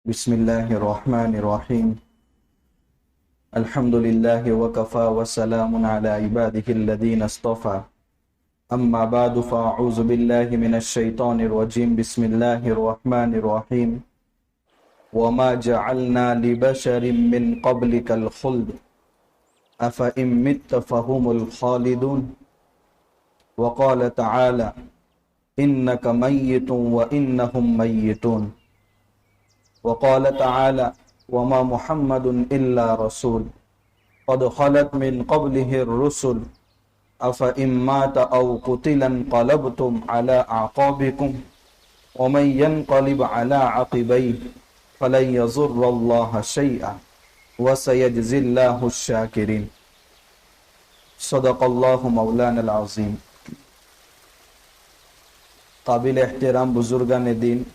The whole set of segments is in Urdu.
بسم الله الرحمن الرحيم. الحمد لله وكفى وسلام على عباده الذين اصطفى. أما بعد فأعوذ بالله من الشيطان الرجيم. بسم الله الرحمن الرحيم. وما جعلنا لبشر من قبلك الخلد أفإن مت فهم الخالدون. وقال تعالى إنك ميت وإنهم ميتون. وقال تعالى وما محمد إلا رسول قد خلت من قبله الرسل أفإن مات أو قتل انقلبتم على أعقابكم ومن ينقلب على عقبيه فلن يضر الله شيئا وسيجزي الله الشاكرين. صدق اللہ مولانا العظیم. قابل احترام بزرگان دین،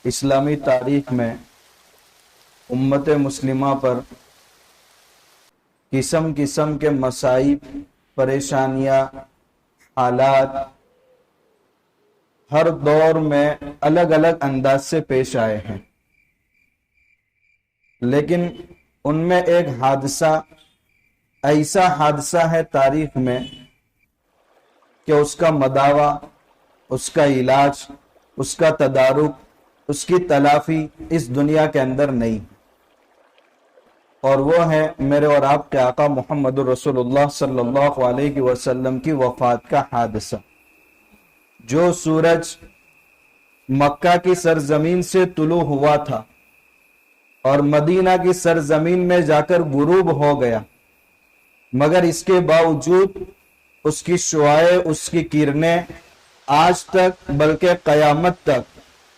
اسلامی تاریخ میں امت مسلمہ پر قسم قسم کے مصائب، پریشانیاں، حالات ہر دور میں الگ الگ انداز سے پیش آئے ہیں، لیکن ان میں ایک حادثہ، ایسا حادثہ ہے تاریخ میں کہ اس کا مداوع، اس کا علاج، اس کا تدارک، اس کی تلافی اس دنیا کے اندر نہیں، اور وہ ہے میرے اور آپ کے آقا محمد رسول اللہ صلی اللہ علیہ وسلم کی وفات کا حادثہ. جو سورج مکہ کی سرزمین سے طلوع ہوا تھا اور مدینہ کی سرزمین میں جا کر غروب ہو گیا، مگر اس کے باوجود اس کی شعاعیں، اس کی کرنیں آج تک بلکہ قیامت تک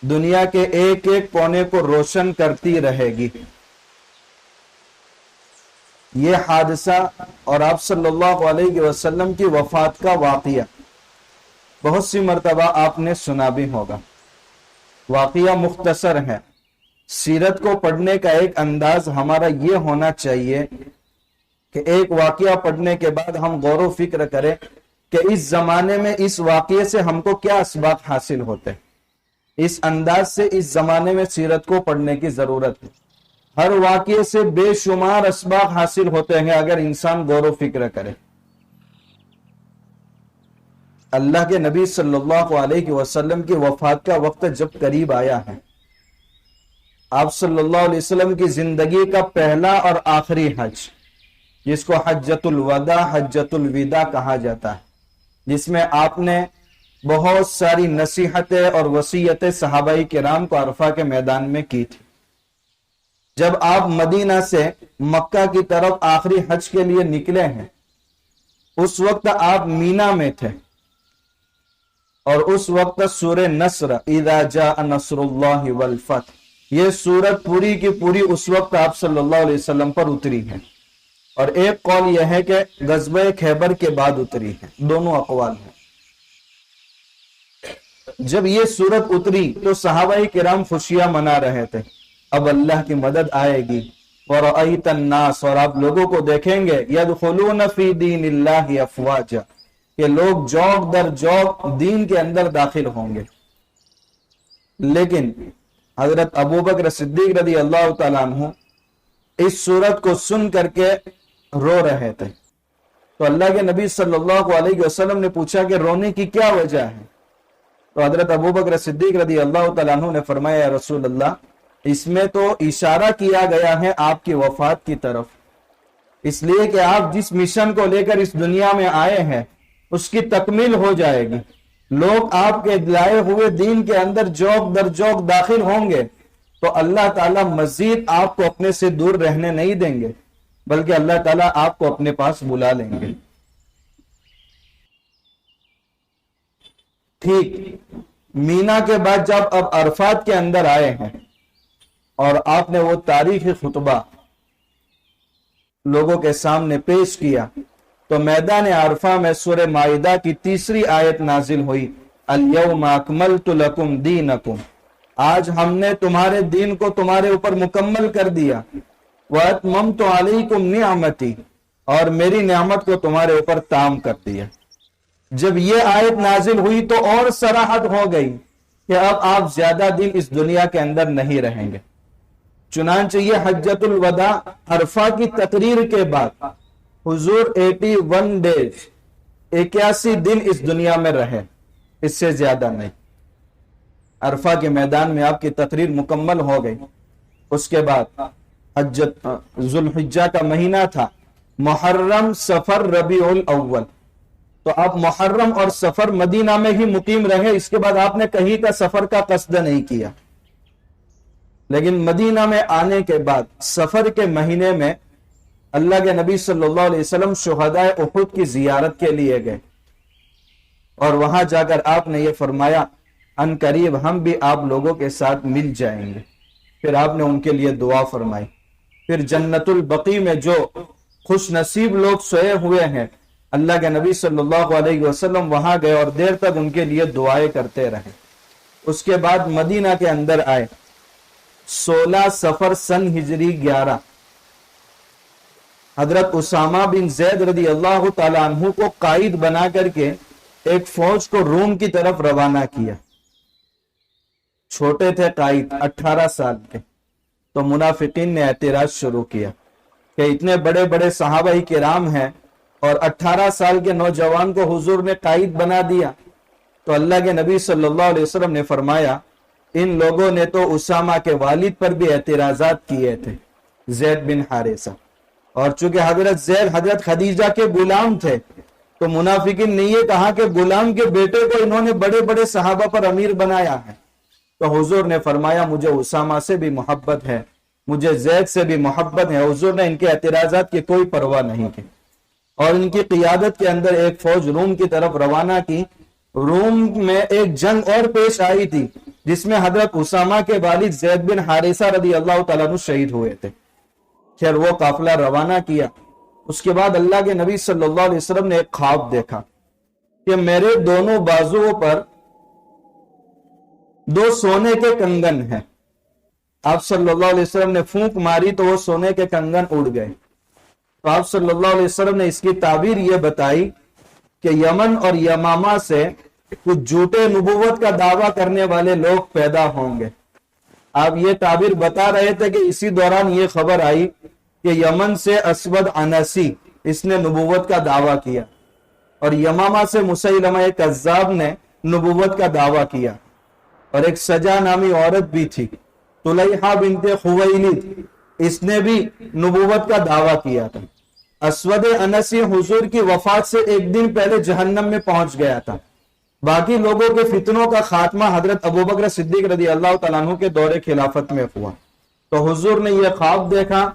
دنیا کے ایک ایک کونے کو روشن کرتی رہے گی. یہ حادثہ اور آپ صلی اللہ علیہ وسلم کی وفات کا واقعہ بہت سی مرتبہ آپ نے سنا بھی ہوگا. واقعہ مختصر ہے. سیرت کو پڑھنے کا ایک انداز ہمارا یہ ہونا چاہیے کہ ایک واقعہ پڑھنے کے بعد ہم غور و فکر کریں کہ اس زمانے میں اس واقعے سے ہم کو کیا اسباق حاصل ہوتے ہیں. اس انداز سے اس زمانے میں سیرت کو پڑھنے کی ضرورت ہے. ہر واقعے سے بے شمار اسباق حاصل ہوتے ہیں اگر انسان غور و فکر کرے. اللہ کے نبی صلی اللہ علیہ وسلم کی وفات کا وقت جب قریب آیا ہے، آپ صلی اللہ علیہ وسلم کی زندگی کا پہلا اور آخری حج، جس کو حجۃ الوداع، حجۃ الوداع کہا جاتا ہے، جس میں آپ نے بہت ساری نصیحتیں اور وصیتیں صحابہ کرام کو عرفہ کے میدان میں کی تھی. جب آپ مدینہ سے مکہ کی طرف آخری حج کے لیے نکلے ہیں، اس وقت آپ مینا میں تھے، اور اس وقت سورہ نصر، اذا جاء نصر اللہ والفتح، یہ سورت پوری کی پوری اس وقت آپ صلی اللہ علیہ وسلم پر اتری ہے، اور ایک قول یہ ہے کہ غزوہ خیبر کے بعد اتری ہے. دونوں اقوال ہیں. جب یہ سورت اتری تو صحابہ کرام خوشیاں منا رہے تھے، اب اللہ کی مدد آئے گی. وَرَأَيْتَ النَّاسَ، اور آپ لوگوں کو دیکھیں گے، يَدْخُلُونَ فِي دِينِ اللَّهِ أَفْوَاجًا، کہ لوگ جوق در جوق دین کے اندر داخل ہوں گے. لیکن حضرت ابوبکر صدیق رضی اللہ تعالیٰ عنہ اس سورت کو سن کر کے رو رہے تھے. تو اللہ کے نبی صلی اللہ علیہ وسلم نے پوچھا کہ رونے کی کیا وجہ ہے؟ تو حضرت ابوبکر صدیق رضی اللہ تعالیٰ عنہ نے فرمایا، یا رسول اللہ، اس میں تو اشارہ کیا گیا ہے آپ کی وفات کی طرف، اس لیے کہ آپ جس مشن کو لے کر اس دنیا میں آئے ہیں اس کی تکمیل ہو جائے گی. لوگ آپ کے لائے ہوئے دین کے اندر جوق در جوق داخل ہوں گے تو اللہ تعالیٰ مزید آپ کو اپنے سے دور رہنے نہیں دیں گے، بلکہ اللہ تعالیٰ آپ کو اپنے پاس بلا لیں گے. ٹھیک مینا کے بعد جب اب عرفات کے اندر آئے ہیں اور آپ نے وہ تاریخی خطبہ لوگوں کے سامنے پیش کیا، تو میدان عرفہ میں سورہ مائدہ کی تیسری آیت نازل ہوئی، الیوم اکملت لکم دینکم، آج ہم نے تمہارے دین کو تمہارے اوپر مکمل کر دیا، واتممت علیکم نعمتی، اور میری نعمت کو تمہارے اوپر تام کر دیا. جب یہ آیت نازل ہوئی تو اور صراحت ہو گئی کہ اب آپ زیادہ دن اس دنیا کے اندر نہیں رہیں گے۔ چنانچہ یہ حجۃ الوداع عرفہ کی تقریر کے بعد حضور 81 ڈیز 81 دن اس دنیا میں رہے، اس سے زیادہ نہیں۔ عرفہ کے میدان میں آپ کی تقریر مکمل ہو گئی۔ اس کے بعد ذوالحجہ کا مہینہ تھا، محرم، صفر، ربیع الاول، تو آپ محرم اور صفر مدینہ میں ہی مقیم رہے۔ اس کے بعد آپ نے کہیں کا سفر کا قصد نہیں کیا، لیکن مدینہ میں آنے کے بعد صفر کے مہینے میں اللہ کے نبی صلی اللہ علیہ وسلم شہدائے احد کی زیارت کے لیے گئے، اور وہاں جا کر آپ نے یہ فرمایا ان قریب ہم بھی آپ لوگوں کے ساتھ مل جائیں گے۔ پھر آپ نے ان کے لیے دعا فرمائی۔ پھر جنت البقیع میں جو خوش نصیب لوگ سوئے ہوئے ہیں، اللہ کے نبی صلی اللہ علیہ وسلم وہاں گئے اور دیر تک ان کے لیے دعائیں کرتے رہے۔ اس کے بعد مدینہ کے اندر آئے۔ 16 صفر سن ہجری 11 حضرت اسامہ بن زید رضی اللہ تعالیٰ عنہ کو قائد بنا کر کے ایک فوج کو روم کی طرف روانہ کیا۔ چھوٹے تھے قائد، 18 سال کے، تو منافقین نے اعتراض شروع کیا کہ اتنے بڑے بڑے صحابہ کرام ہیں اور 18 سال کے نوجوان کو حضور نے قائد بنا دیا۔ تو اللہ کے نبی صلی اللہ علیہ وسلم نے فرمایا ان لوگوں نے تو اسامہ کے والد پر بھی اعتراضات کیے تھے، زید بن حارثہ، اور چونکہ حضرت زید حضرت خدیجہ کے غلام تھے تو منافقین نے یہ کہا کہ غلام کے بیٹے کو انہوں نے بڑے بڑے صحابہ پر امیر بنایا ہے۔ تو حضور نے فرمایا مجھے اسامہ سے بھی محبت ہے، مجھے زید سے بھی محبت ہے۔ حضور نے ان کے اعتراضات کی کوئی پرواہ نہیں کی اور ان کی قیادت کے اندر ایک فوج روم کی طرف روانہ کی۔ روم میں ایک جنگ اور پیش آئی تھی جس میں حضرت اسامہ کے والد زید بن حارثہ رضی اللہ تعالیٰ عنہ شہید ہوئے تھے۔ خیر وہ قافلہ روانہ کیا۔ اس کے بعد اللہ کے نبی صلی اللہ علیہ وسلم نے ایک خواب دیکھا کہ میرے دونوں بازوؤں پر 2 سونے کے کنگن ہیں۔ آپ صلی اللہ علیہ وسلم نے پھونک ماری تو وہ سونے کے کنگن اڑ گئے۔ تو آپ صلی اللہ علیہ وسلم نے اس کی تعبیر یہ بتائی کہ یمن اور یمامہ سے کچھ جھوٹے نبوت کا دعویٰ کرنے والے لوگ پیدا ہوں گے۔ آپ یہ تعبیر بتا رہے تھے کہ اسی دوران یہ خبر آئی کہ یمن سے اسود عنسی اس نے نبوت کا دعویٰ کیا اور یمامہ سے مسیلمہ کذاب نے نبوت کا دعویٰ کیا، اور ایک سجا نامی عورت بھی تھی طلیحہ بنت خویلد، اس نے بھی نبوت کا دعویٰ کیا تھا۔ اسود عنسی حضور کی وفات سے ایک دن پہلے جہنم میں پہنچ گیا تھا۔ باقی لوگوں کے فتنوں کا خاتمہ حضرت ابوبکر صدیق رضی اللہ تعالیٰ عنہ کے دور خلافت میں ہوا۔ تو حضور نے یہ خواب دیکھا،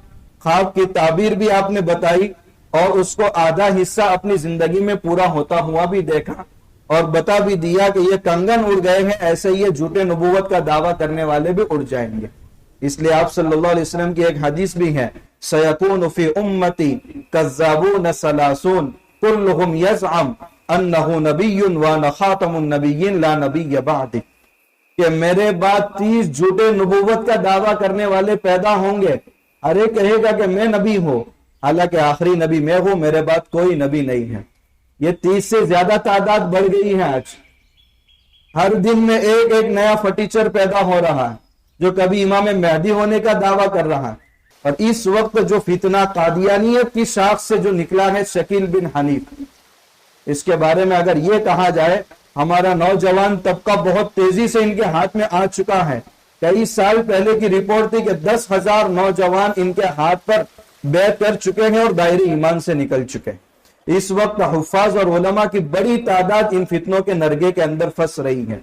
خواب کی تعبیر بھی آپ نے بتائی اور اس کو آدھا حصہ اپنی زندگی میں پورا ہوتا ہوا بھی دیکھا، اور بتا بھی دیا کہ یہ کنگن اڑ گئے ہیں، ایسے یہ جھوٹے نبوت کا دعویٰ کرنے والے بھی اڑ جائیں گے۔ اس لیے آپ صلی اللہ علیہ وسلم کی ایک حدیث بھی ہے سَيَكُونُ فِي أُمَّتِي كَذَّابُونَ ثَلَاثُونَ كُلُّهُمْ يَزْعَمُ أَنَّهُ نَبِيٌّ وَأَنَا خَاتَمُ النَّبِيِّينَ لَا نَبِيَّ بَعْدِي، کہ میرے بعد 30 جھوٹے نبوت کا دعویٰ کرنے والے پیدا ہوں گے، ہر ایک کہے گا کہ میں نبی ہوں، حالانکہ آخری نبی میں ہوں، میرے بعد کوئی نبی نہیں ہے۔ یہ 30 سے زیادہ تعداد بڑھ گئی ہے۔ آج ہر دن میں ایک ایک نیا فٹیچر پیدا ہو رہا ہے جو کبھی امام مہدی ہونے کا دعویٰ کر رہا ہے۔ اور اس وقت جو فتنہ قادیانیت کی شاخ سے جو نکلا ہے شکیل بن حنیف، اس کے بارے میں اگر یہ کہا جائے ہمارا نوجوان طبقہ بہت تیزی سے ان کے ہاتھ میں آ چکا ہے۔ کئی سال پہلے کی رپورٹ تھی کہ 10,000 نوجوان ان کے ہاتھ پر بیعت کر چکے ہیں اور دائرے ایمان سے نکل چکے۔ اس وقت حفاظ اور علماء کی بڑی تعداد ان فتنوں کے نرگے کے اندر پھنس رہی ہے۔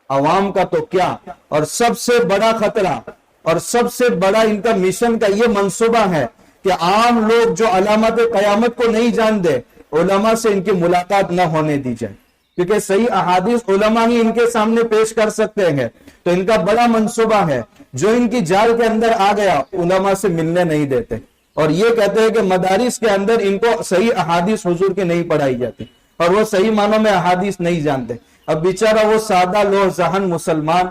عوام کا تو کیا، اور سب سے بڑا خطرہ اور سب سے بڑا ان کا مشن کا یہ منصوبہ ہے کہ عام لوگ جو علامات قیامت کو نہیں جانتے، علماء سے ان کی ملاقات نہ ہونے دی جائے، کیونکہ صحیح احادیث علماء ہی ان کے سامنے پیش کر سکتے ہیں۔ تو ان کا بڑا منصوبہ ہے، جو ان کی جال کے اندر آ گیا علماء سے ملنے نہیں دیتے، اور یہ کہتے ہیں کہ مدارس کے اندر ان کو صحیح احادیث حضور کی نہیں پڑھائی جاتی اور وہ صحیح معنوں میں احادیث نہیں جانتے۔ اب بیچارہ وہ سادہ لوح ذہن مسلمان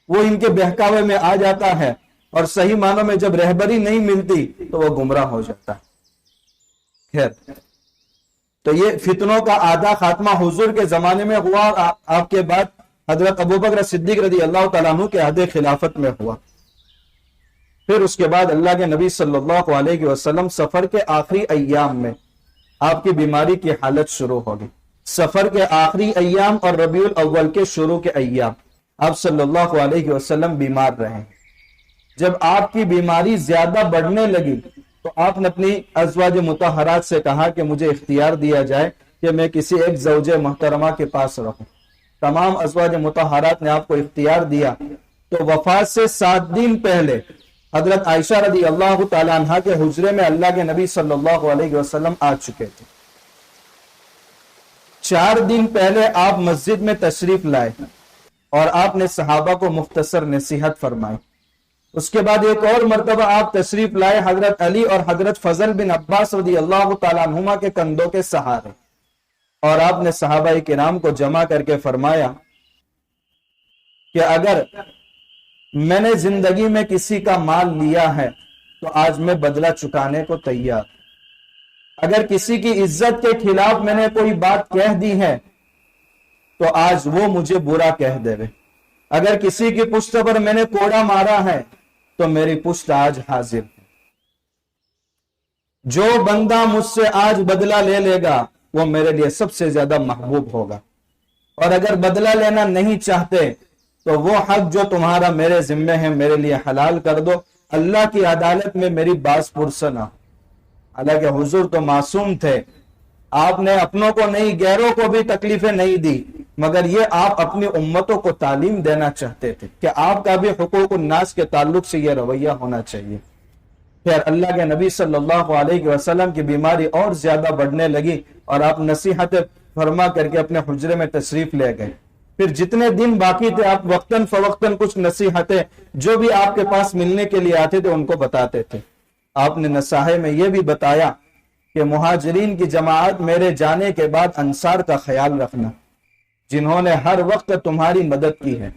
وہ ان کے بہکاوے میں آ جاتا ہے، اور صحیح معنوں میں جب رہبری نہیں ملتی تو وہ گمراہ ہو جاتا ہے۔ خیر، تو یہ فتنوں کا آدھا خاتمہ حضور کے زمانے میں ہوا، اور آپ کے بعد حضرت ابو بکر صدیق رضی اللہ تعالیٰ عنہ کے عہد خلافت میں ہوا۔ پھر اس کے بعد اللہ کے نبی صلی اللہ علیہ وسلم سفر کے آخری ایام میں آپ کی بیماری کی حالت شروع ہوگی۔ سفر کے آخری ایام اور ربیع الاول کے شروع کے ایام آپ صلی اللہ علیہ وسلم بیمار رہے۔ جب آپ کی بیماری زیادہ بڑھنے لگی تو آپ نے اپنی ازواج مطہرات سے کہا کہ مجھے اختیار دیا جائے کہ میں کسی ایک زوجہ محترمہ کے پاس رہوں۔ تمام ازواج مطہرات نے آپ کو اختیار دیا۔ تو وفات سے 7 دن پہلے حضرت عائشہ رضی اللہ تعالیٰ عنہ کے حجرے میں اللہ کے نبی صلی اللہ علیہ وسلم آ چکے تھے۔ 4 دن پہلے آپ مسجد میں تشریف لائے اور آپ نے صحابہ کو مختصر نصیحت فرمائی۔ اس کے بعد ایک اور مرتبہ آپ تشریف لائے حضرت علی اور حضرت فضل بن عباس رضی اللہ تعالیٰ عنہما کے کندھوں کے سہارے، اور آپ نے صحابہ کرام کو جمع کر کے فرمایا کہ اگر میں نے زندگی میں کسی کا مال لیا ہے تو آج میں بدلہ چکانے کو تیار۔ اگر کسی کی عزت کے خلاف میں نے کوئی بات کہہ دی ہے تو آج وہ مجھے برا کہہ دے۔ اگر کسی کی پشت پر میں نے کوڑا مارا ہے تو میری پشت آج حاضر ہے۔ جو بندہ مجھ سے آج بدلہ لے لے گا وہ میرے لیے سب سے زیادہ محبوب ہوگا، اور اگر بدلہ لینا نہیں چاہتے تو وہ حق جو تمہارا میرے ذمے ہے میرے لیے حلال کر دو، اللہ کی عدالت میں میری باز پرسہ نہ۔ حالانکہ حضور تو معصوم تھے، آپ نے اپنوں کو نہیں غیروں کو بھی تکلیفیں نہیں دی، مگر یہ آپ اپنی امتوں کو تعلیم دینا چاہتے تھے کہ آپ کا بھی حقوق الناس کے تعلق سے یہ رویہ ہونا چاہیے۔ پھر اللہ کے نبی صلی اللہ علیہ وسلم کی بیماری اور زیادہ بڑھنے لگی اور آپ نصیحت فرما کر کے اپنے حجرے میں تشریف لے گئے۔ پھر جتنے دن باقی تھے آپ وقتاً فوقتاً کچھ نصیحتیں جو بھی آپ کے پاس ملنے کے لیے آتے تھے ان کو بتاتے تھے۔ آپ نے نصائح میں یہ بھی بتایا کہ مہاجرین کی جماعت میرے جانے کے بعد انصار کا خیال رکھنا، جنہوں نے ہر وقت تمہاری مدد کی ہے،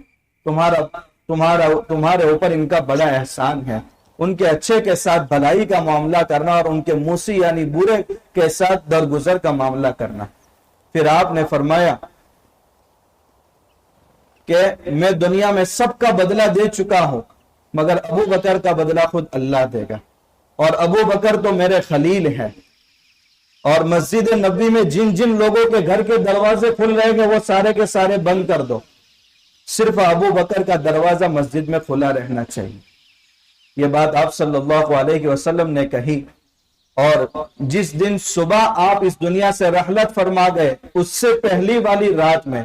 تمہارے اوپر ان کا بڑا احسان ہے۔ ان کے اچھے کے ساتھ بھلائی کا معاملہ کرنا اور ان کے موسی یعنی برے کے ساتھ درگزر کا معاملہ کرنا۔ پھر آپ نے فرمایا کہ میں دنیا میں سب کا بدلہ دے چکا ہوں مگر ابو بکر کا بدلہ خود اللہ دے گا، اور ابو بکر تو میرے خلیل ہے، اور مسجد نبوی میں جن جن لوگوں کے گھر کے دروازے کھل رہے ہیں وہ سارے کے سارے بند کر دو، صرف ابو بکر کا دروازہ مسجد میں کھلا رہنا چاہیے۔ یہ بات آپ صلی اللہ علیہ وسلم نے کہی، اور جس دن صبح آپ اس دنیا سے رحلت فرما گئے اس سے پہلی والی رات میں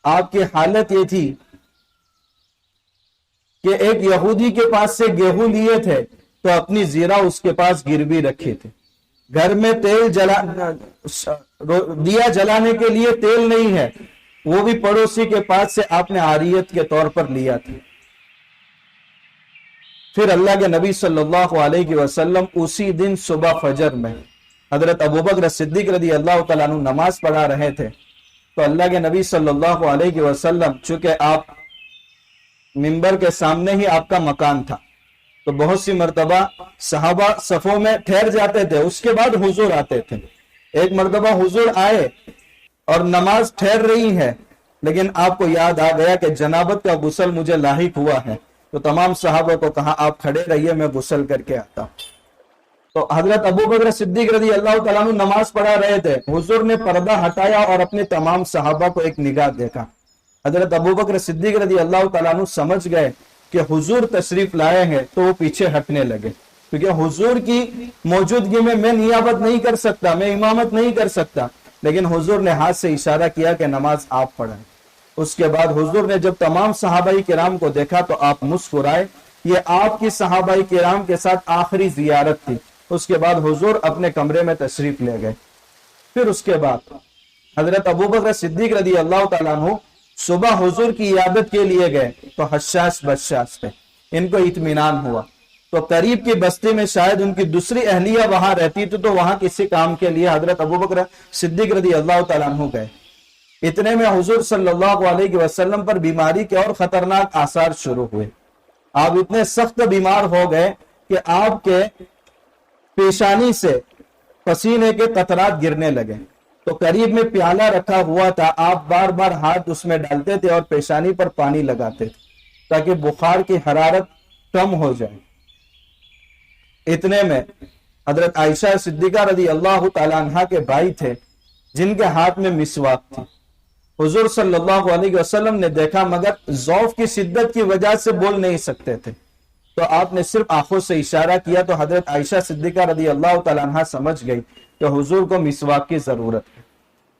آپ کی حالت یہ تھی کہ ایک یہودی کے پاس سے گیہوں لیے تھے تو اپنی زیرہ اس کے پاس گروی رکھی تھی، گھر میں دیا جلانے کے لیے تیل نہیں ہے، وہ بھی پڑوسی کے پاس سے آپ نے عاریت کے طور پر لیا تھا۔ پھر اللہ کے نبی صلی اللہ علیہ وسلم اسی دن صبح فجر میں حضرت ابوبکر صدیق رضی اللہ تعالیٰ عنہ نماز پڑھا رہے تھے، تو اللہ کے نبی صلی اللہ علیہ وسلم چونکہ آپ منبر کے سامنے ہی آپ کا مکان تھا تو بہت سی مرتبہ صحابہ صفوں میں ٹھہر جاتے تھے، اس کے بعد حضور آتے تھے۔ ایک مرتبہ حضور آئے اور نماز ٹھہر رہی ہے لیکن آپ کو یاد آ گیا کہ جنابت کا غسل مجھے لاحق ہوا ہے، تو تمام صحابہ کو کہا آپ کھڑے رہیے میں غسل کر کے آتا ہوں۔ تو حضرت ابوبکر صدیق رضی اللہ تعالیٰ عنہ نماز پڑھا رہے تھے، حضور نے پردہ ہٹایا اور اپنے تمام صحابہ کو ایک نگاہ دیکھا۔ حضرت ابوبکر صدیق رضی اللہ تعالیٰ عنہ سمجھ گئے کہ حضور تشریف لائے ہیں، تو وہ پیچھے ہٹنے لگے، کیونکہ حضور کی موجودگی میں نیابت نہیں کر سکتا، میں امامت نہیں کر سکتا، لیکن حضور نے ہاتھ سے اشارہ کیا کہ نماز آپ پڑھیں۔ اس کے بعد حضور نے جب تمام صحابہ کرام کو دیکھا تو آپ مسکرائے، یہ آپ کی صحابہ کرام کے ساتھ آخری زیارت تھی۔ اس کے بعد حضور اپنے کمرے میں تشریف لے گئے۔ پھر اس کے بعد حضرت ابوبکر صدیق رضی اللہ تعالیٰ عنہ صبح حضور کی عیادت کے لیے گئے تو حشاش بشاش تھے، ان کو اطمینان ہوا، تو قریب کی بستی میں شاید ان کی دوسری اہلیہ وہاں رہتی تھی، تو وہاں کسی کام کے لیے حضرت ابوبکر صدیق رضی اللہ تعالیٰ عنہ گئے۔ اتنے میں حضور صلی اللہ علیہ وسلم پر بیماری کے اور خطرناک آثار شروع ہوئے۔ آپ اتنے سخت بیمار ہو گئے کہ آپ کے پیشانی سے پسینے کے قطرات گرنے لگے، تو قریب میں پیالہ رکھا ہوا تھا، آپ بار بار ہاتھ اس میں ڈالتے تھے اور پیشانی پر پانی لگاتے تھے تاکہ بخار کی حرارت کم ہو جائے۔ اتنے میں حضرت عائشہ صدیقہ رضی اللہ تعالیٰ عنہ کے بھائی تھے جن کے ہاتھ میں مسواک تھی۔ حضور صلی اللہ علیہ وسلم نے دیکھا، مگر ذوف کی شدت کی وجہ سے بول نہیں سکتے تھے، تو آپ نے صرف آنکھوں سے اشارہ کیا تو حضرت عائشہ صدیقہ رضی اللہ تعالیٰ عنہ سمجھ گئی کہ حضور کو مسواک کی ضرورت ہے۔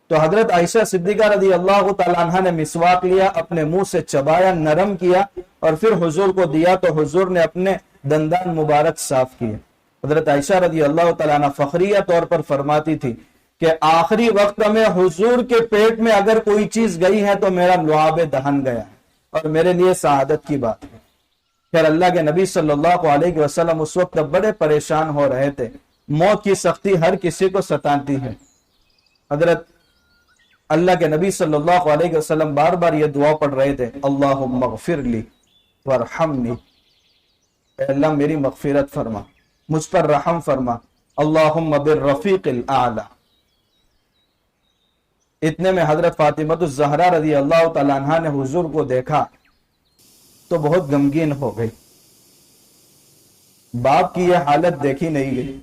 تو حضرت عائشہ صدیقہ رضی اللہ تعالیٰ عنہ نے مسواک لیا، اپنے منہ سے چبایا، نرم کیا اور پھر حضور کو دیا تو حضور نے اپنے دندان مبارک صاف کیے۔ حضرت عائشہ رضی اللہ تعالیٰ عنہ فخریہ طور پر فرماتی تھی کہ آخری وقت میں حضور کے پیٹ میں اگر کوئی چیز گئی ہے تو میرا لعاب دہن گیا ہے اور میرے لیے سعادت کی بات ہے۔ پھر اللہ کے نبی صلی اللہ علیہ وسلم اس وقت بڑے پریشان ہو رہے تھے، موت کی سختی ہر کسی کو ستاتی ہے۔ حضرت اللہ کے نبی صلی اللہ علیہ وسلم بار بار یہ دعا پڑھ رہے تھے، اللہم اغفر لی ورحمنی، اے اللہ میری مغفرت فرما، مجھ پر رحم فرما، اللہم بالرفیق الاعلی۔ اتنے میں حضرت فاطمہ الزہرا رضی اللہ تعالیٰ عنہ نے حضور کو دیکھا تو بہت غمگین ہو گئی، باپ کی یہ حالت دیکھی نہیں گئی،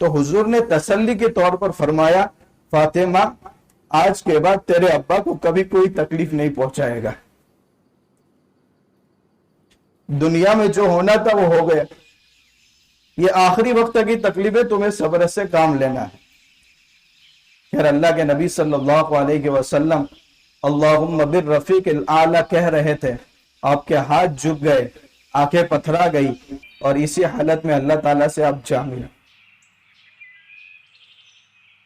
تو حضور نے تسلی کے طور پر فرمایا، فاطمہ آج کے بعد تیرے ابا کو کبھی کوئی تکلیف نہیں پہنچائے گا، دنیا میں جو ہونا تھا وہ ہو گیا، یہ آخری وقت کی تکلیفیں تمہیں صبر سے کام لینا ہے۔ پھر اللہ کے نبی صلی اللہ علیہ وسلم اللہم بالرفیق الاعلی کہہ رہے تھے، آپ کے ہاتھ جھک گئے، آنکھیں پتھرا گئی اور اسی حالت میں اللہ تعالیٰ سے آپ جا ملے۔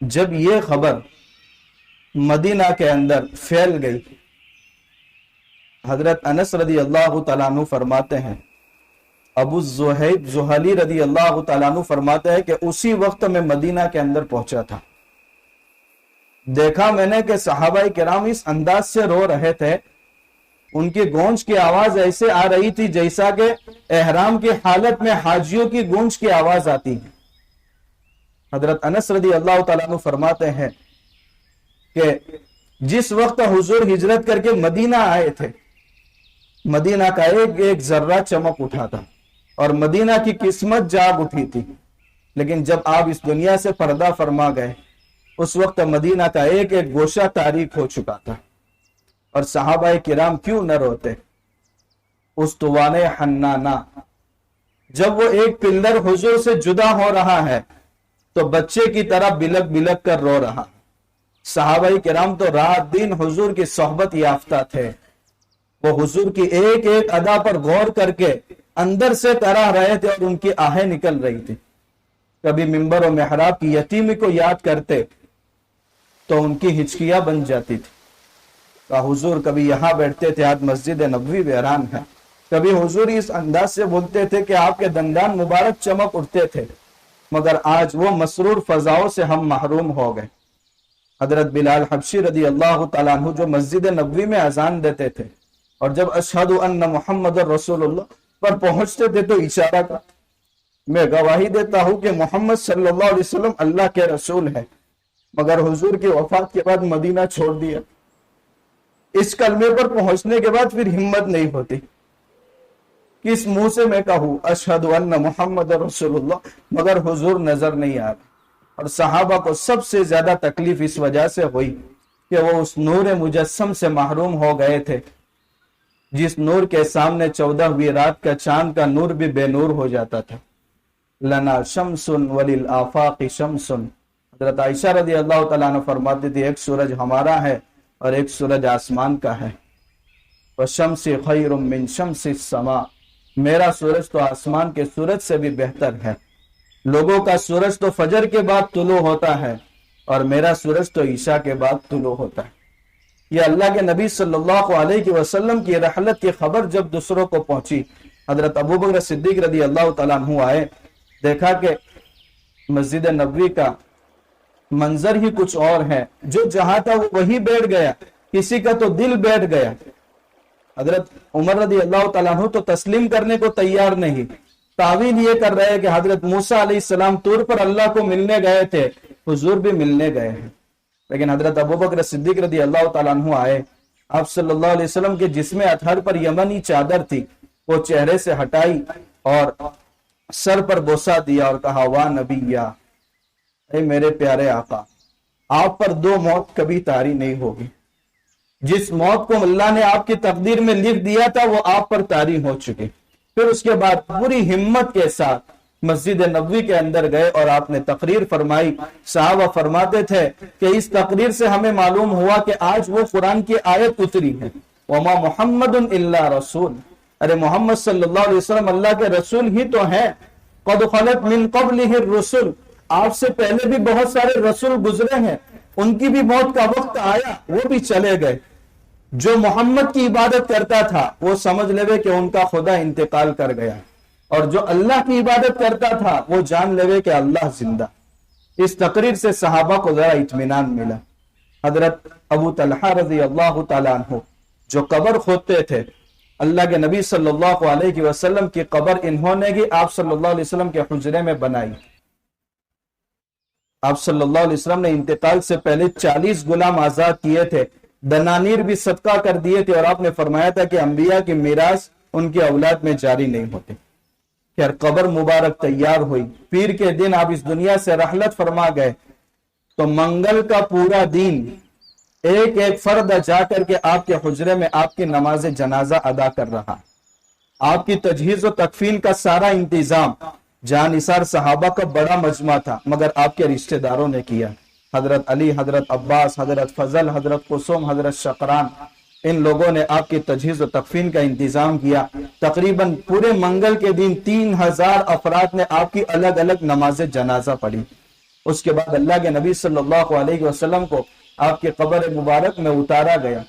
جب یہ خبر مدینہ کے اندر پھیل گئی، حضرت انس رضی اللہ تعالیٰ عنہ فرماتے ہیں، ابو زہیب زحلی رضی اللہ تعالیٰ عنہ فرماتے ہیں کہ اسی وقت میں مدینہ کے اندر پہنچا تھا، دیکھا میں نے کہ صحابہ کرام اس انداز سے رو رہے تھے، ان کی گونج کی آواز ایسے آ رہی تھی جیسا کہ احرام کی حالت میں حاجیوں کی گونج کی آواز آتی ہے۔ حضرت انس رضی اللہ تعالیٰ عنہ فرماتے ہیں کہ جس وقت حضور ہجرت کر کے مدینہ آئے تھے، مدینہ کا ایک ایک ذرہ چمک اٹھا تھا اور مدینہ کی قسمت جاگ اٹھی تھی، لیکن جب آپ اس دنیا سے پردہ فرما گئے اس وقت مدینہ کا ایک ایک گوشہ تاریک ہو چکا تھا، اور صحابہ کرام کیوں نہ روتے۔ استوان حنانہ، جب وہ ایک پلر حضور سے جدا ہو رہا ہے تو بچے کی طرح بلک بلک کر رو رہا۔ صحابہ کرام تو رات دن حضور کی صحبت یافتہ تھے، وہ حضور کی ایک ایک ادا پر غور کر کے اندر سے ترہ رہے تھے اور ان کی آہیں نکل رہی تھی۔ کبھی منبر و محراب کی یتیمی کو یاد کرتے تو ان کی ہچکیاں بن جاتی تھی۔ حضور کبھی یہاں بیٹھتے تھے، آج مسجد نبوی ویران ہے، کبھی حضور اس انداز سے بولتے تھے کہ آپ کے دندان مبارک چمک اٹھتے تھے، مگر آج وہ مسرور فضاؤں سے ہم محروم ہو گئے۔ حضرت بلال حبشی رضی اللہ تعالیٰ عنہ جو مسجد نبوی میں اذان دیتے تھے اور جب اشہد ان محمد رسول اللہ پر پہنچتے تھے تو اشارہ کا، میں گواہی دیتا ہوں کہ محمد صلی اللہ علیہ وسلم اللہ کے رسول ہے، مگر حضور کی وفات کے بعد مدینہ چھوڑ دیا۔ اس کلمے پر پہنچنے کے بعد پھر ہمت نہیں ہوتی، کس منہ سے میں کہوں اشہد ان محمد رسول اللہ، مگر حضور نظر نہیں آ رہا۔ اور صحابہ کو سب سے زیادہ تکلیف اس وجہ سے ہوئی کہ وہ اس نور مجسم سے محروم ہو گئے تھے، جس نور کے سامنے 14ویں رات کا چاند کا نور بھی بے نور ہو جاتا تھا۔ لنا شمس وللآفاق شمس، حضرت عائشہ رضی اللہ تعالیٰ عنہ فرماتی تھی ایک سورج ہمارا ہے اور ایک سورج آسمان کا ہے، وَالشَّمْسِ خَيْرٌ مِّن شَمْسِ السَّمَاءِ، میرا سورج تو آسمان کے سورج سے بھی بہتر ہے۔ لوگوں کا سورج تو فجر کے بعد طلوع ہوتا ہے اور میرا سورج تو عشاء کے بعد طلوع ہوتا ہے۔ یہ اللہ کے نبی صلی اللہ علیہ وسلم کی رحلت کی خبر جب دوسروں کو پہنچی، حضرت ابوبکر صدیق رضی اللہ تعالیٰ عنہ آئے، دیکھا کہ مسجد نبوی کا منظر ہی کچھ اور ہے، جو جہاں تھا وہ وہی بیٹھ گیا، کسی کا تو دل بیٹھ گیا۔ حضرت عمر رضی اللہ تعالیٰ عنہ تو تسلیم کرنے کو تیار نہیں، تعویل یہ کر رہے کہ حضرت موسیٰ علیہ السلام طور پر اللہ کو ملنے گئے تھے، حضور بھی ملنے گئے ہیں۔ لیکن حضرت ابوبکر صدیق رضی اللہ تعالیٰ عنہ آئے, آپ صلی اللہ علیہ وسلم کے جسم اطہر پر یمنی چادر تھی, وہ چہرے سے ہٹائی اور سر پر بوسہ دیا اور کہا واہ نبیہ, اے میرے پیارے آقا, آپ پر دو موت کبھی طاری نہیں ہوگی. جس موت کو اللہ نے آپ کی تقدیر میں لکھ دیا تھا وہ آپ پر طاری ہو چکی. پھر اس کے بعد پوری ہمت کے ساتھ مسجد نبوی کے اندر گئے اور آپ نے تقریر فرمائی. صحابہ فرماتے تھے کہ اس تقریر سے ہمیں معلوم ہوا کہ آج وہ قرآن کی آیت اتری ہے, وما محمد الا رسول, ارے محمد صلی اللہ علیہ وسلم اللہ کے رسول ہی تو ہیں. قد خلت من قبلہ الرسل, آپ سے پہلے بھی بہت سارے رسول گزرے ہیں, ان کی بھی موت کا وقت آیا, وہ بھی چلے گئے. جو محمد کی عبادت کرتا تھا وہ سمجھ لے کہ ان کا خدا انتقال کر گیا, اور جو اللہ کی عبادت کرتا تھا وہ جان لے کہ اللہ زندہ. اس تقریر سے صحابہ کو ذرا اطمینان ملا. حضرت ابو طلحہ رضی اللہ تعالیٰ عنہ جو قبر کھودتے تھے, اللہ کے نبی صلی اللہ علیہ وسلم کی قبر انہوں نے ہی آپ صلی اللہ علیہ وسلم کے حجرے میں بنائی. آپ صلی اللہ علیہ وسلم نے انتقال سے پہلے 40 غلام آزاد کیے تھے, دنانیر بھی صدقہ کر دیے تھے, اور آپ نے فرمایا تھا کہ انبیاء کی میراث ان کی اولاد میں جاری نہیں ہوتے. خیر, قبر مبارک تیار ہوئی. پیر کے دن آپ اس دنیا سے رحلت فرما گئے تو منگل کا پورا دن ایک ایک فرد جا کر کے آپ کے حجرے میں آپ کی نماز جنازہ ادا کر رہا. آپ کی تجہیز و تکفین کا سارا انتظام جانثار صحابہ کا بڑا مجمع تھا, مگر آپ کے رشتہ داروں نے کیا. حضرت علی, حضرت عباس, حضرت فضل, حضرت قسوم, حضرت شقران, ان لوگوں نے آپ کی تجہیز و تکفین کا انتظام کیا. تقریباً پورے منگل کے دن 3000 افراد نے آپ کی الگ الگ نماز جنازہ پڑھی. اس کے بعد اللہ کے نبی صلی اللہ علیہ وسلم کو آپ کے قبر مبارک میں اتارا گیا.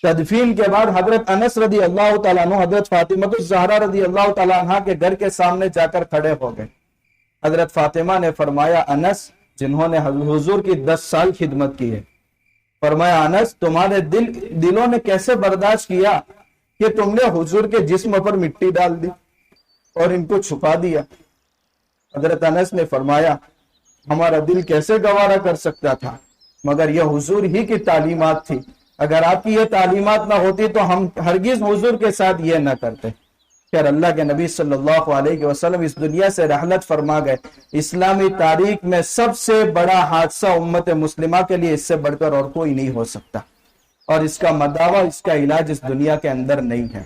تدفین کے بعد حضرت انس رضی اللہ تعالیٰ عنہ حضرت فاطمہ الزہرا رضی اللہ تعالیٰ عنہ کے گھر کے سامنے جا کر کھڑے ہو گئے. حضرت فاطمہ نے فرمایا, انس جنہوں نے حضور کی 10 سال خدمت کی ہے, فرمایا انس تمہارے دلوں نے کیسے برداشت کیا کہ تم نے حضور کے جسم پر مٹی ڈال دی اور ان کو چھپا دیا. حضرت انس نے فرمایا ہمارا دل کیسے گوارا کر سکتا تھا, مگر یہ حضور ہی کی تعلیمات تھی. اگر آپ کی یہ تعلیمات نہ ہوتی تو ہم ہرگز حضور کے ساتھ یہ نہ کرتے. خیر, اللہ کے نبی صلی اللہ علیہ وسلم اس دنیا سے رحلت فرما گئے. اسلامی تاریخ میں سب سے بڑا حادثہ امت مسلمہ کے لیے اس سے بڑھ کر اور کوئی نہیں ہو سکتا, اور اس کا مداوع, اس کا علاج اس دنیا کے اندر نہیں ہے.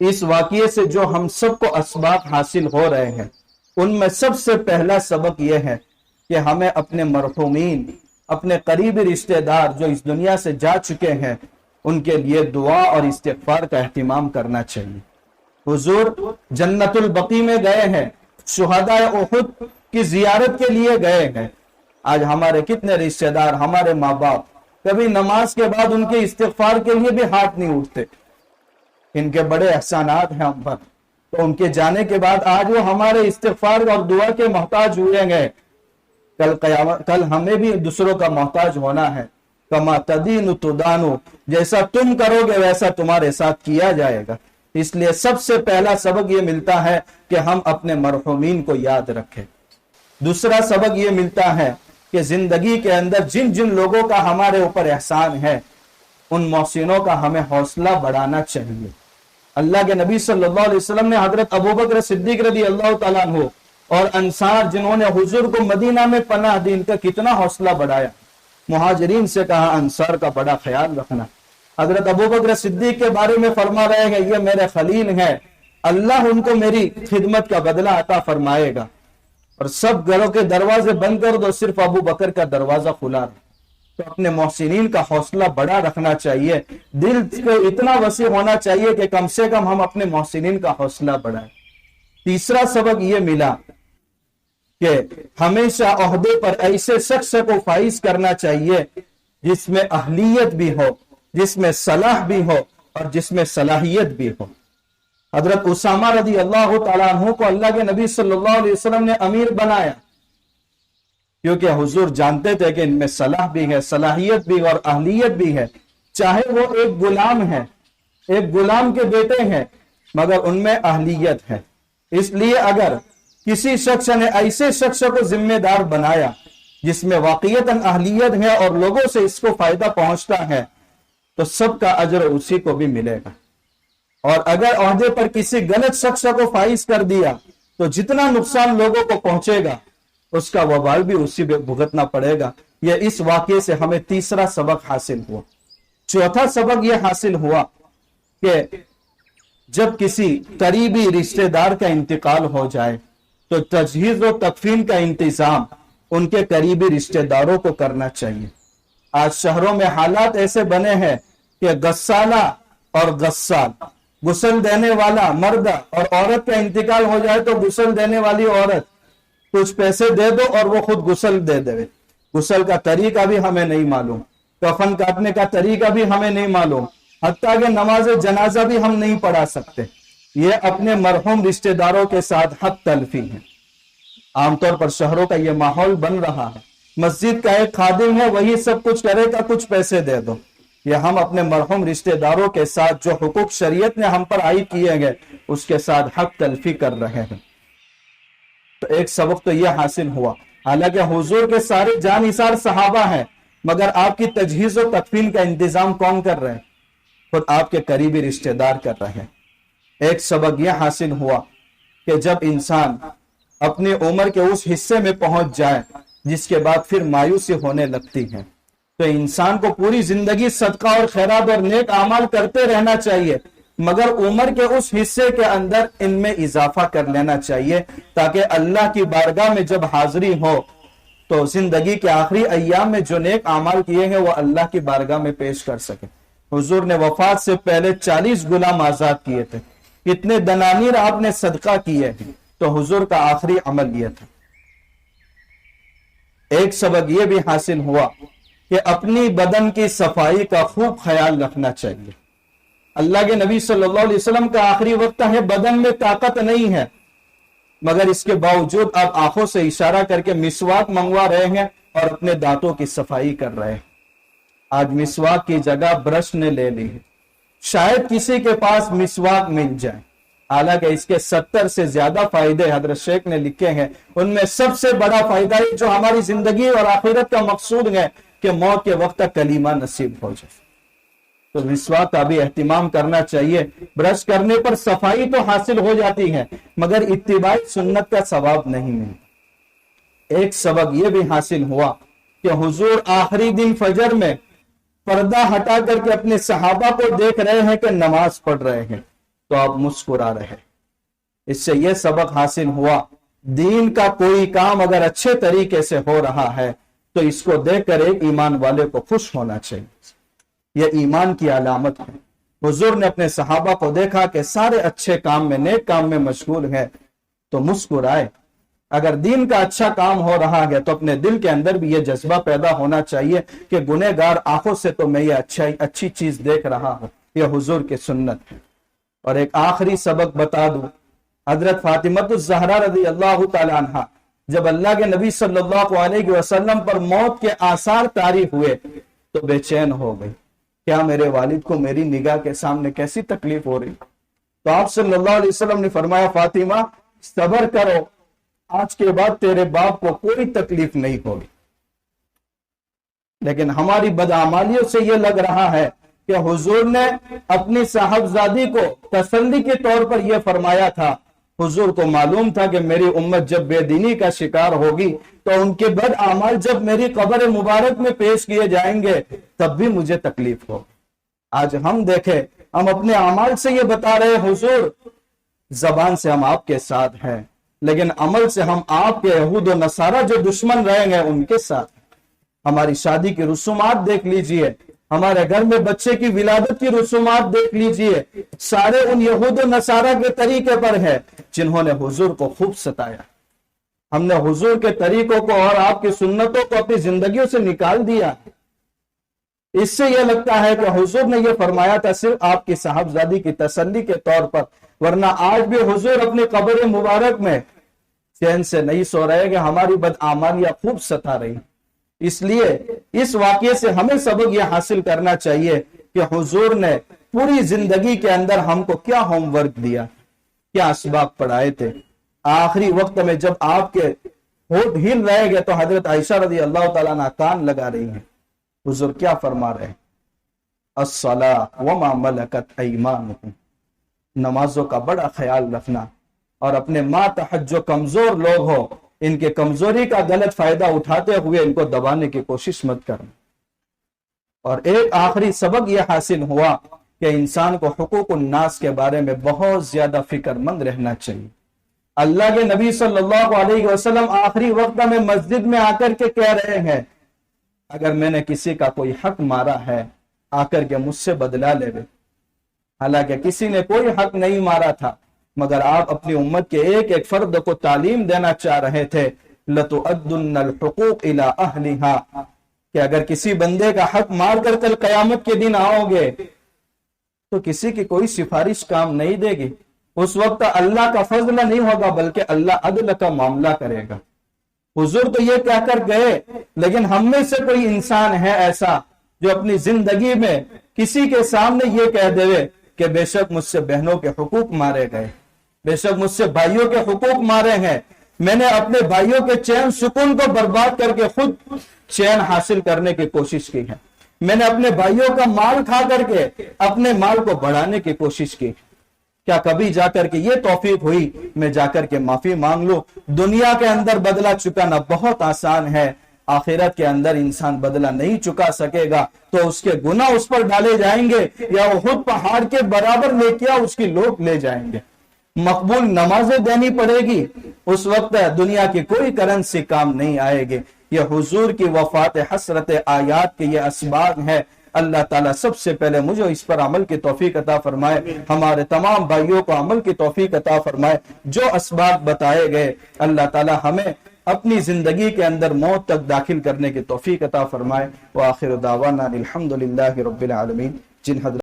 اس واقعے سے جو ہم سب کو اسباب حاصل ہو رہے ہیں, ان میں سب سے پہلا سبق یہ ہے کہ ہمیں اپنے مرحومین, اپنے قریبی رشتہ دار جو اس دنیا سے جا چکے ہیں, ان کے لیے دعا اور استغفار کا اہتمام کرنا چاہیے. حضور جنت البقیع میں گئے ہیں, شہداء احد کی زیارت کے لیے گئے ہیں. آج ہمارے کتنے رشتہ دار, ہمارے ماں باپ کبھی نماز کے بعد ان کے استغفار کے لیے بھی ہاتھ نہیں اٹھتے. ان کے بڑے احسانات ہیں ہم پر, تو ان کے جانے کے بعد آج وہ ہمارے استغفار اور دعا کے محتاج ہوئے گئے. کل ہمیں بھی دوسروں کا محتاج ہونا ہے. کما تدین تدانو, جیسا تم کرو گے ویسا تمہارے ساتھ کیا جائے گا. اس لیے سب سے پہلا سبق یہ ملتا ہے کہ ہم اپنے مرحومین کو یاد رکھیں. دوسرا سبق یہ ملتا ہے کہ زندگی کے اندر جن جن لوگوں کا ہمارے اوپر احسان ہے, ان محسنوں کا ہمیں حوصلہ بڑھانا چاہیے. اللہ کے نبی صلی اللہ علیہ وسلم نے حضرت ابوبکر صدیق رضی اللہ تعالیٰ عنہ اور انصار جنہوں نے حضور کو مدینہ میں پناہ دی, ان کا کتنا حوصلہ بڑھایا. مہاجرین سے کہا انصار کا بڑا خیال رکھنا. حضرت ابوبکر صدیق کے بارے میں فرما رہے ہیں یہ میرے خلیل ہیں, اللہ ان کو میری خدمت کا بدلہ عطا فرمائے گا. اور سب گھروں کے دروازے بند کر دو, صرف ابو بکر کا دروازہ کھلا رہا. تو اپنے محسنین کا حوصلہ بڑا رکھنا چاہیے. دل کو اتنا وسیع ہونا چاہیے کہ کم سے کم ہم اپنے محسنین کا حوصلہ بڑھائیں. تیسرا سبق یہ ملا کہ ہمیشہ عہدے پر ایسے شخص کو فائز کرنا چاہیے جس میں اہلیت بھی ہو, جس میں صلاح بھی ہو, اور جس میں صلاحیت بھی ہو. حضرت اسامہ رضی اللہ تعالیٰ عنہ کو اللہ کے نبی صلی اللہ علیہ وسلم نے امیر بنایا, کیونکہ حضور جانتے تھے کہ ان میں صلاح بھی ہے, صلاحیت بھی اور اہلیت بھی ہے. چاہے وہ ایک غلام ہے, ایک غلام کے بیٹے ہیں, مگر ان میں اہلیت ہے. اس لیے اگر کسی شخص نے ایسے شخص کو ذمہ دار بنایا جس میں واقعیتاً اہلیت ہے اور لوگوں سے اس کو فائدہ پہنچتا ہے تو سب کا اجر اسی کو بھی ملے گا. اور اگر عہدے پر کسی غلط شخص کو فائز کر دیا تو جتنا نقصان لوگوں کو پہنچے گا اس کا وبال بھی اسی پہ بھگتنا پڑے گا. یہ اس واقعے سے ہمیں تیسرا سبق حاصل ہوا. چوتھا سبق یہ حاصل ہوا کہ جب کسی قریبی رشتہ دار کا انتقال ہو جائے تو تجہیز و تکفین کا انتظام ان کے قریبی رشتہ داروں کو کرنا چاہیے. آج شہروں میں حالات ایسے بنے ہیں کہ غسالہ اور غسال، غسل دینے والا مرد اور عورت کا انتقال ہو جائے تو غسل دینے والی عورت کچھ پیسے دے دو اور وہ خود غسل دے دے. غسل کا طریقہ بھی ہمیں نہیں معلوم، کفن کاٹنے کا طریقہ بھی ہمیں نہیں معلوم، حتیٰ کہ نماز جنازہ بھی ہم نہیں پڑھا سکتے. یہ اپنے مرحوم رشتہ داروں کے ساتھ حق تلفی ہے. عام طور پر شہروں کا یہ ماحول بن رہا ہے. مسجد کا ایک خادم ہے، وہی سب کچھ کرے گا، کچھ پیسے دے دو. یہ ہم اپنے مرحوم رشتہ داروں کے ساتھ جو حقوق شریعت نے ہم پر عائد کیے گئے اس کے ساتھ حق تلفی کر رہے ہیں. تو ایک سبق تو یہ حاصل ہوا. حالانکہ حضور کے سارے جان نثار صحابہ ہیں، مگر آپ کی تجہیز و تکفین کا انتظام کون کر رہے ہیں؟ خود آپ کے قریبی رشتہ دار کر رہے ہیں. ایک سبق یہ حاصل ہوا کہ جب انسان اپنی عمر کے اس حصے میں پہنچ جائے جس کے بعد پھر مایوسی ہونے لگتی ہے تو انسان کو پوری زندگی صدقہ اور خیرات اور نیک اعمال کرتے رہنا چاہیے، مگر عمر کے اس حصے کے اندر ان میں اضافہ کر لینا چاہیے تاکہ اللہ کی بارگاہ میں جب حاضری ہو تو زندگی کے آخری ایام میں جو نیک اعمال کیے ہیں وہ اللہ کی بارگاہ میں پیش کر سکے. حضور نے وفات سے پہلے 40 غلام آزاد کیے تھے، اتنے دنانیر آپ نے صدقہ کیے ہیں، تو حضور کا آخری عمل یہ تھا. ایک سبق یہ بھی حاصل ہوا کہ اپنی بدن کی صفائی کا خوب خیال رکھنا چاہیے. اللہ کے نبی صلی اللہ علیہ وسلم کا آخری وقت ہے، بدن میں طاقت نہیں ہے، مگر اس کے باوجود آپ آنکھوں سے اشارہ کر کے مسواک منگوا رہے ہیں اور اپنے دانتوں کی صفائی کر رہے ہیں. آج مسواک کی جگہ برش نے لے لی ہے. شاید کسی کے پاس مسواک مل جائے، حالانکہ اس کے 70 سے زیادہ فائدے حضرت شیخ نے لکھے ہیں. ان میں سب سے بڑا فائدہ ہے جو ہماری زندگی اور آخرت کا مقصود ہے کہ موت کے وقت تک کلمہ نصیب ہو جائے. تو مسواک کا بھی اہتمام کرنا چاہیے. برش کرنے پر صفائی تو حاصل ہو جاتی ہے مگر اتباع سنت کا ثواب نہیں ملتا. ایک سبق یہ بھی حاصل ہوا کہ حضور آخری دن فجر میں پردہ ہٹا کر کے اپنے صحابہ کو دیکھ رہے ہیں کہ نماز پڑھ رہے ہیں تو آپ مسکرا رہے. اس سے یہ سبق حاصل ہوا دین کا کوئی کام اگر اچھے طریقے سے ہو رہا ہے تو اس کو دیکھ کر ایک ایمان والے کو خوش ہونا چاہیے. یہ ایمان کی علامت ہے. حضور نے اپنے صحابہ کو دیکھا کہ سارے اچھے کام میں، نیک کام میں مشغول ہیں تو مسکرائے. اگر دین کا اچھا کام ہو رہا ہے تو اپنے دل کے اندر بھی یہ جذبہ پیدا ہونا چاہیے کہ گنہگار آنکھوں سے تو میں یہ اچھی چیز دیکھ رہا ہوں. یہ حضور کی سنت ہے. اور ایک آخری سبق بتا دوں، حضرت فاطمہ الزہرا رضی اللہ تعالی عنہ جب اللہ کے نبی صلی اللہ علیہ وسلم پر موت کے آثار طاری ہوئے تو بے چین ہو گئی. کیا میرے والد کو میری نگاہ کے سامنے کیسی تکلیف ہو رہی؟ تو آپ صلی اللہ علیہ وسلم نے فرمایا فاطمہ صبر کرو، آج کے بعد تیرے باپ کو کوئی تکلیف نہیں ہوگی. لیکن ہماری بدعمالیوں سے یہ لگ رہا ہے کہ حضور نے اپنی صاحبزادی کو تسلی کے طور پر یہ فرمایا تھا. حضور کو معلوم تھا کہ میری امت جب بے دینی کا شکار ہوگی تو ان کے بد اعمال جب میری قبر مبارک میں پیش کیے جائیں گے تب بھی مجھے تکلیف ہوگی. آج ہم دیکھیں، ہم اپنے اعمال سے یہ بتا رہے حضور زبان سے ہم آپ کے ساتھ ہیں لیکن عمل سے ہم آپ کے یہود و نصارہ جو دشمن رہیں گے ان کے ساتھ. ہماری شادی کی رسومات دیکھ لیجئے، ہمارے گھر میں بچے کی ولادت کی رسومات دیکھ لیجئے، سارے ان یہود و نصارہ کے طریقے پر ہے جنہوں نے حضور کو خوب ستایا. ہم نے حضور کے طریقوں کو اور آپ کی سنتوں کو اپنی زندگیوں سے نکال دیا. اس سے یہ لگتا ہے کہ حضور نے یہ فرمایا تھا صرف آپ کی صاحبزادی کی تسلی کے طور پر، ورنہ آج بھی حضور اپنی قبر مبارک میں چین سے نہیں سو رہے کہ ہماری بدعمالیاں خوب ستا رہی. اس لیے اس واقعے سے ہمیں سبق یہ حاصل کرنا چاہیے کہ حضور نے پوری زندگی کے اندر ہم کو کیا ہوم ورک دیا، کیا اسباق پڑھائے تھے. آخری وقت میں جب آپ کے ہوٹ ہل رہے گے تو حضرت عائشہ رضی اللہ تعالیٰ عنہ کان لگا رہی ہیں. حضور کیا فرما رہے ہیں؟ الصلاۃ وما ملکت ایمانکم، نمازوں کا بڑا خیال رکھنا، اور اپنے ماتحت جو کمزور لوگ ہو ان کے کمزوری کا غلط فائدہ اٹھاتے ہوئے ان کو دبانے کی کوشش مت کرنا. اور ایک آخری سبق یہ حاصل ہوا کہ انسان کو حقوق الناس کے بارے میں بہت زیادہ فکر مند رہنا چاہیے. اللہ کے نبی صلی اللہ علیہ وسلم آخری وقت میں مسجد میں آ کر کے کہہ رہے ہیں اگر میں نے کسی کا کوئی حق مارا ہے آ کر کے مجھ سے بدلا لے لے. حالانکہ کسی نے کوئی حق نہیں مارا تھا، مگر آپ اپنی امت کے ایک ایک فرد کو تعلیم دینا چاہ رہے تھے لَتُؤَدُّنَّ الْحُقُوقِ إِلَىٰ أَهْلِهَا، کہ اگر کسی بندے کا حق مار کر کل قیامت کے دن آؤ گے تو کسی کی کوئی سفارش کام نہیں دے گی. اس وقت اللہ کا فضل نہیں ہوگا بلکہ اللہ عدل کا معاملہ کرے گا. حضور تو یہ کہہ کر گئے، لیکن ہم میں سے کوئی انسان ہے ایسا جو اپنی زندگی میں کسی کے سامنے یہ کہہ دے کہ بے شک مجھ سے بہنوں کے حقوق مارے گئے، بے شک مجھ سے بھائیوں کے حقوق مارے ہیں، میں نے اپنے بھائیوں کے چین سکون کو برباد کر کے خود چین حاصل کرنے کی کوشش کی ہے، میں نے اپنے بھائیوں کا مال کھا کر کے اپنے مال کو بڑھانے کی کوشش کی. کیا کبھی جا کر کے یہ توفیق ہوئی میں جا کر کے معافی مانگ لوں؟ دنیا کے اندر بدلہ چکانا بہت آسان ہے، آخرت کے اندر انسان بدلہ نہیں چکا سکے گا تو اس کے گناہ اس پر ڈالے جائیں گے یا وہ خود پہاڑ کے برابر لے کیا اس کی لوگ لے جائیں گے. مقبول نمازیں دینی پڑے گی، اس وقت دنیا کی کوئی کرنسی کام نہیں آئے گی. یہ حضور کی وفات حسرت آیات کے یہ اسباب ہے. اللہ تعالیٰ سب سے پہلے مجھے اس پر عمل کی توفیق عطا فرمائے، ہمارے تمام بھائیوں کو عمل کی توفیق عطا فرمائے. جو اسباب بتائے گئے اللہ تعالیٰ ہمیں اپنی زندگی کے اندر موت تک داخل کرنے کی توفیق عطا فرمائے. وآخر دعوانا الحمدللہ رب العالمین. جن حضرات